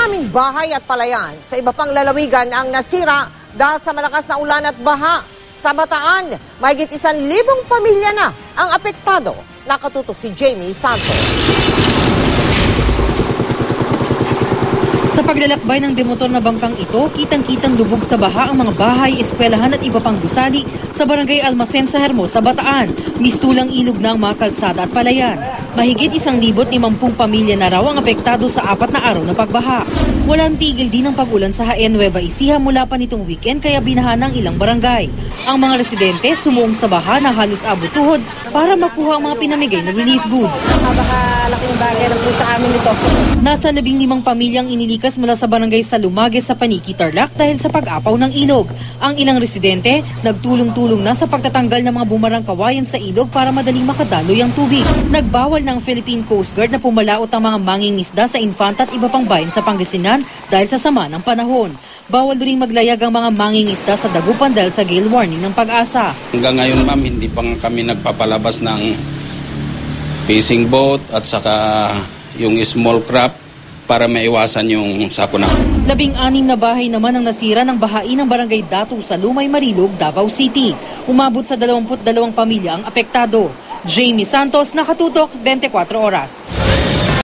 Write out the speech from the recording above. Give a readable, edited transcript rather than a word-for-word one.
Maraming bahay at palayan sa iba pang lalawigan ang nasira dahil sa malakas na ulan at baha. Sa Bataan, mahigit 1,000 pamilya na ang apektado. Nakatutok si Jamie Santos. Sa paglalakbay ng demotor na bangkang ito, kitang-kitang lubog sa baha ang mga bahay, eskwelahan at iba pang gusali sa barangay Almacen sa Hermosa, Bataan. Mistulang ilog na ang mga kalsada at palayan. Mahigit 150 pamilya na raw ang apektado sa 4 na araw na pagbaha. Walang tigil din ang pag-ulan sa Jaén, Nueva Ecija mula pa nitong weekend kaya binaha ng ilang barangay. Ang mga residente sumuong sa baha na halos abot tuhod para makuha ang mga pinamigay na relief goods. Napakalaking bagay na po sa amin ito. Nasa 15 pamilyang inilikas mula sa barangay Salumage sa Paniki, Tarlac dahil sa pag-apaw ng ilog. Ang ilang residente nagtulong-tulong na sa pagtatanggal ng mga bumarang kawayan sa ilog para madaling makadaloy ang tubig. Nagbawal ng Philippine Coast Guard na pumalaot ang mga mangingisda sa Infanta at iba pang bayan sa Pangasinan dahil sa sama ng panahon. Bawal rin maglayag ang mga mangingisda sa Dagupan dahil sa gale warning ng Pag-asa. Hanggang ngayon ma'am, hindi pa kami nagpapalabas ng fishing boat at saka yung small craft para maiwasan yung sakuna. 16 na bahay naman ang nasira ng bahain ng barangay Datu sa Lumay, Marilog, Davao City. Umabot sa 22 pamilya ang apektado. Jamie Santos, Nakatutok, 24 Oras.